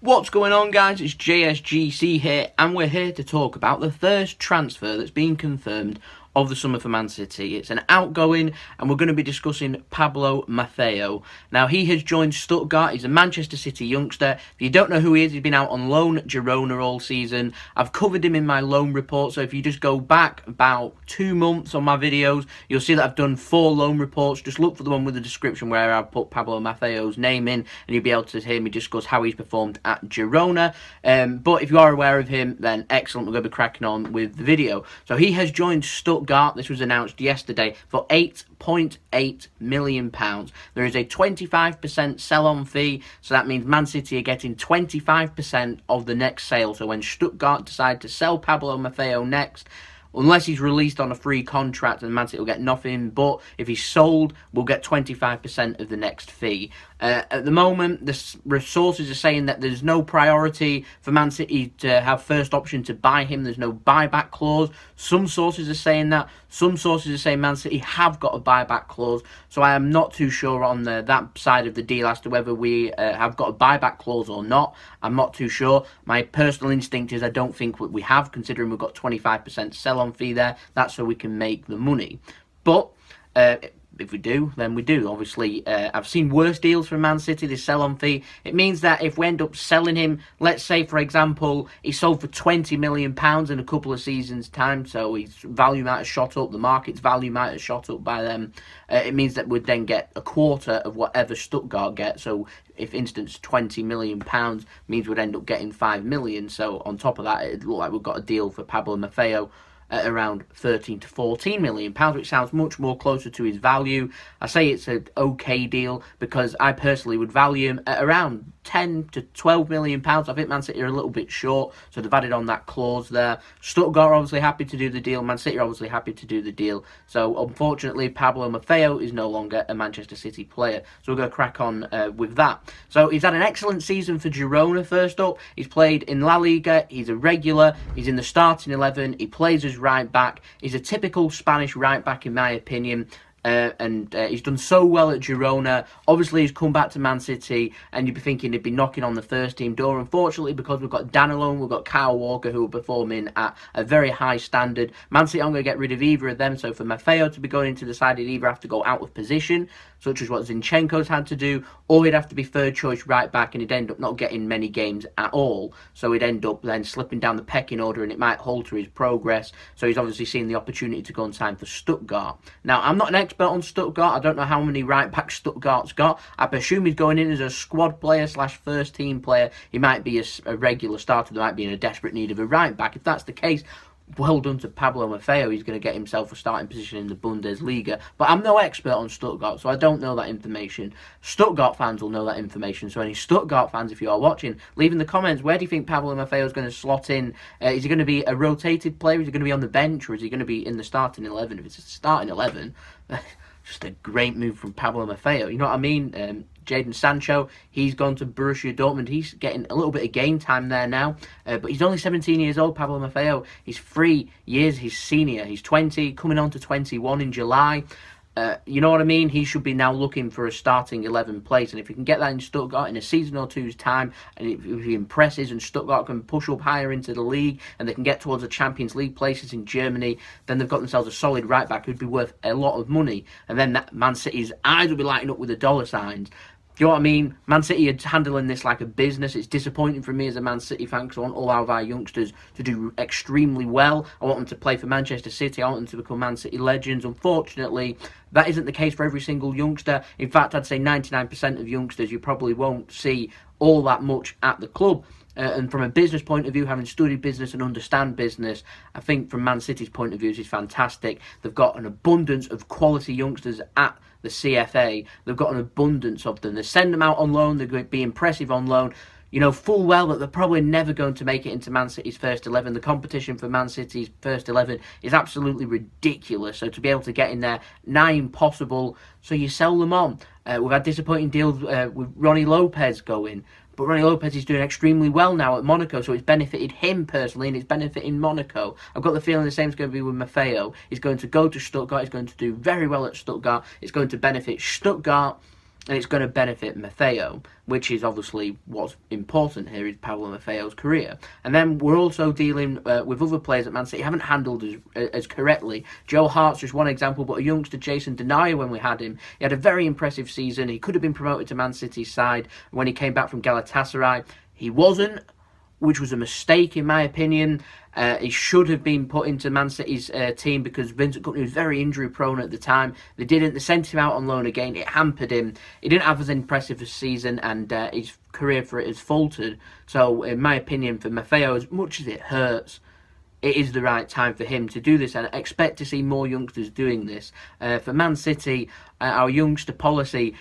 What's going on, guys? It's JSGC here, and we're here to talk about the first transfer that's been confirmed of the summer for Man City. It's an outgoing, and we're going to be discussing Pablo Maffeo. Now, he has joined Stuttgart. He's a Manchester City youngster. If you don't know who he is, he's been out on loan at Girona all season. I've covered him in my loan report, so if you just go back about 2 months on my videos, you'll see that I've done 4 loan reports. Just look for the one with the description where I've put Pablo Maffeo's name in, and you'll be able to hear me discuss how he's performed at Girona. But if you are aware of him, then excellent. We're going to be cracking on with the video. So he has joined Stuttgart. This was announced yesterday for £8.8 million. There is a 25% sell-on fee, so that means Man City are getting 25% of the next sale. So when Stuttgart decide to sell Pablo Maffeo next, unless he's released on a free contract, and Man City will get nothing, but if he's sold, we'll get 25% of the next fee. At the moment, the sources are saying that there's no priority for Man City to have first option to buy him. There's no buyback clause. Some sources are saying that. Some sources are saying Man City have got a buyback clause. So I am not too sure on that side of the deal as to whether we have got a buyback clause or not. I'm not too sure. My personal instinct is I don't think we have, considering we've got 25% sell-on fee there. That's so we can make the money. But if we do, then we do. Obviously, I've seen worse deals from Man City, this sell-on fee. It means that if we end up selling him, let's say, for example, he sold for £20 million in a couple of seasons' time, so his value might have shot up, the market's value might have shot up by then. It means that we'd then get a quarter of whatever Stuttgart get. So if, instance, £20 million means we'd end up getting £5 million. So on top of that, it'd look like we've got a deal for Pablo Maffeo at around £13 to £14 million, which sounds much more closer to his value. I say it's an okay deal because I personally would value him at around £10 to £12 million. I think Man City are a little bit short, so they've added on that clause there. Stuttgart are obviously happy to do the deal. Man City are obviously happy to do the deal. So unfortunately, Pablo Maffeo is no longer a Manchester City player. So we're going to crack on with that. So he's had an excellent season for Girona. First up, he's played in La Liga. He's a regular. He's in the starting 11. He plays as right back. He's a typical Spanish right back in my opinion. And he's done so well at Girona. Obviously, he's come back to Man City, and you'd be thinking he'd be knocking on the first team door. Unfortunately, because we've got Danilo and we've got Kyle Walker, who are performing at a very high standard, Man City aren't going to get rid of either of them. So for Maffeo to be going into the side, he'd either have to go out of position, such as what Zinchenko's had to do, or he'd have to be third choice right back, and he'd end up not getting many games at all. So he'd end up then slipping down the pecking order, and it might alter his progress. So he's obviously seen the opportunity to go and sign for Stuttgart. Now, I'm not an expert on Stuttgart. I don't know how many right backs Stuttgart's got. I presume he's going in as a squad player / first team player. He might be a regular starter. They might be in a desperate need of a right back. If that's the case, well done to Pablo Maffeo. He's going to get himself a starting position in the Bundesliga. But I'm no expert on Stuttgart, so I don't know that information. Stuttgart fans will know that information. So any Stuttgart fans, if you are watching, leave in the comments, where do you think Pablo Maffeo is going to slot in? Is he going to be a rotated player? Is he going to be on the bench? Or is he going to be in the starting 11? If it's a starting 11, just a great move from Pablo Maffeo. You know what I mean? Jadon Sancho, he's gone to Borussia Dortmund. He's getting a little bit of game time there now. But he's only 17 years old, Pablo Maffeo. He's 3 years his senior. He's 20, coming on to 21 in July. You know what I mean? He should be now looking for a starting 11 place. And if he can get that in Stuttgart in a season or two's time, and if he impresses and Stuttgart can push up higher into the league and they can get towards the Champions League places in Germany, then they've got themselves a solid right back who'd be worth a lot of money. And then that Man City's eyes will be lighting up with the dollar signs. Do you know what I mean? Man City are handling this like a business. It's disappointing for me as a Man City fan because I want all of our youngsters to do extremely well. I want them to play for Manchester City. I want them to become Man City legends. Unfortunately, that isn't the case for every single youngster. In fact, I'd say 99% of youngsters you probably won't see all that much at the club. And from a business point of view, having studied business and understand business, I think from Man City's point of view, this is fantastic. They've got an abundance of quality youngsters at the CFA. They've got an abundance of them. They send them out on loan. They're going to be impressive on loan. You know full well that they're probably never going to make it into Man City's first 11. The competition for Man City's first 11 is absolutely ridiculous. So to be able to get in there, nigh impossible. So you sell them on. We've had disappointing deals with Ronnie Lopez going. But Ronnie Lopez is doing extremely well now at Monaco, so it's benefited him personally and it's benefiting Monaco. I've got the feeling the same is going to be with Maffeo. He's going to go to Stuttgart, he's going to do very well at Stuttgart, it's going to benefit Stuttgart, and it's going to benefit Maffeo, which is obviously what's important here, is Pablo Maffeo's career. And then we're also dealing with other players at Man City haven't handled as correctly. Joe Hart's just one example, but a youngster, Jason Denayer, when we had him, he had a very impressive season. He could have been promoted to Man City's side when he came back from Galatasaray. He wasn't, which was a mistake in my opinion. He should have been put into Man City's team because Vincent Kompany was very injury prone at the time. They sent him out on loan again. It hampered him. He didn't have as impressive a season, and his career for it has faltered. So in my opinion, for Maffeo, as much as it hurts, it is the right time for him to do this, and I expect to see more youngsters doing this. For Man City, our youngster policy,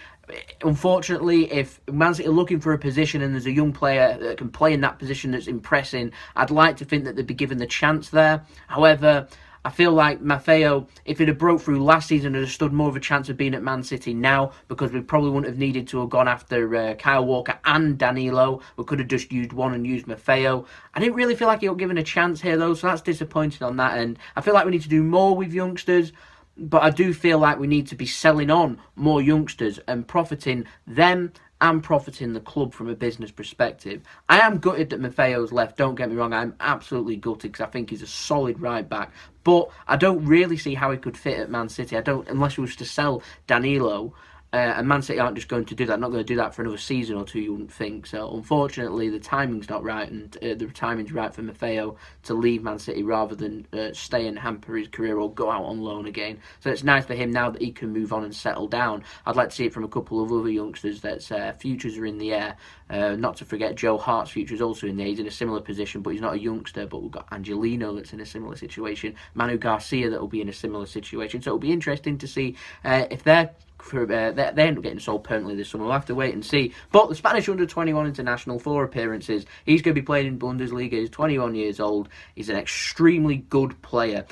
unfortunately, if Man City are looking for a position and there's a young player that can play in that position that's impressing, I'd like to think that they'd be given the chance there. However, I feel like Maffeo, if it had broke through last season, would have stood more of a chance of being at Man City now, because we probably wouldn't have needed to have gone after Kyle Walker and Danilo. We could have just used one and used Maffeo. I didn't really feel like he got given a chance here though, so that's disappointing on that end. I feel like we need to do more with youngsters, but I do feel like we need to be selling on more youngsters and profiting them and profiting the club from a business perspective. I am gutted that Maffeo's left, don't get me wrong, I'm absolutely gutted because I think he's a solid right back, but I don't really see how he could fit at Man City. I don't, unless we was to sell Danilo. And Man City aren't just going to do that. Not going to do that for another season or two, you wouldn't think. So, unfortunately, the timing's not right, and the timing's right for Maffeo to leave Man City rather than stay and hamper his career or go out on loan again. So, it's nice for him now that he can move on and settle down. I'd like to see it from a couple of other youngsters that's futures are in the air. Not to forget, Joe Hart's future is also in there. He's in a similar position, but he's not a youngster. But we've got Angelino that's in a similar situation. Manu Garcia that will be in a similar situation. So, it'll be interesting to see if they're they end up getting sold permanently this summer. We'll have to wait and see. But the Spanish under-21 international, 4 appearances. He's going to be playing in Bundesliga. He's 21 years old. He's an extremely good player.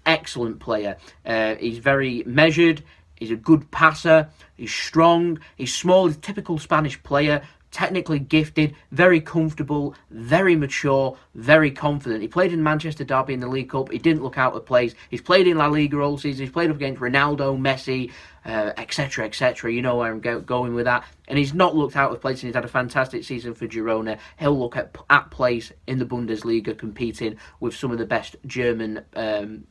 Excellent player. He's very measured. He's a good passer. He's strong. He's small. He's a typical Spanish player. Technically gifted, very comfortable, very mature, very confident. He played in Manchester Derby in the League Cup. He didn't look out of place. He's played in La Liga all season. He's played up against Ronaldo, Messi, etc., etc. You know where I'm going with that. And he's not looked out of place, and he's had a fantastic season for Girona. He'll look at place in the Bundesliga, competing with some of the best German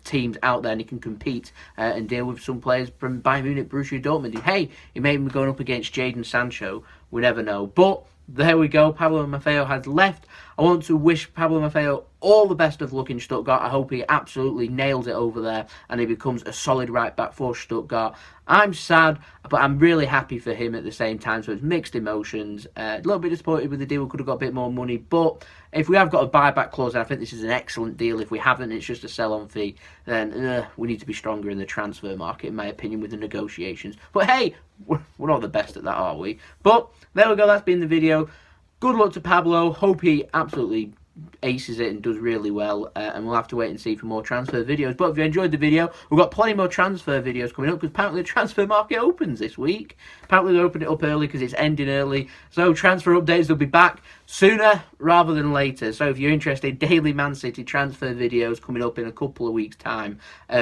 teams out there, and he can compete and deal with some players from Bayern Munich, Borussia Dortmund. Hey, he may be going up against Jadon Sancho. We never know. But there we go. Pablo Maffeo has left. I want to wish Pablo Maffeo all the best of luck in Stuttgart. I hope he absolutely nails it over there and he becomes a solid right back for Stuttgart. I'm sad, but I'm really happy for him at the same time. So it's mixed emotions. A little bit disappointed with the deal. We could have got a bit more money. But if we have got a buyback clause, and I think this is an excellent deal. If we haven't, it's just a sell-on fee. Then we need to be stronger in the transfer market, in my opinion, with the negotiations. But hey, we're not the best at that, are we? But there we go. That's been the video. Good luck to Pablo. Hope he absolutely aces it and does really well, and we'll have to wait and see for more transfer videos. But if you enjoyed the video, we've got plenty more transfer videos coming up, because apparently the transfer market opens this week. Apparently they opened it up early because it's ending early, so transfer updates will be back sooner rather than later. So if you're interested, daily Man City transfer videos coming up in a couple of weeks time.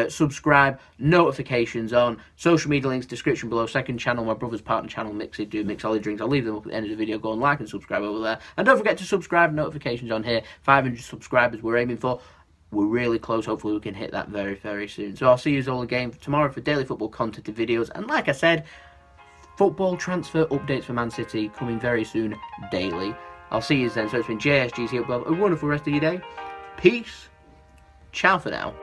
Subscribe, notifications on, social media links description below. Second channel, my brother's partner channel, Mixolid Drinks. I'll leave them up at the end of the video. Go and like and subscribe over there, and don't forget to subscribe, notifications on here. 500 subscribers we're aiming for. We're really close. Hopefully we can hit that very, very soon. So I'll see you all again tomorrow for daily football content and videos. And like I said, football transfer updates for Man City coming very soon, daily. I'll see you then. So it's been JSGC. Have a wonderful rest of your day. Peace. Ciao for now.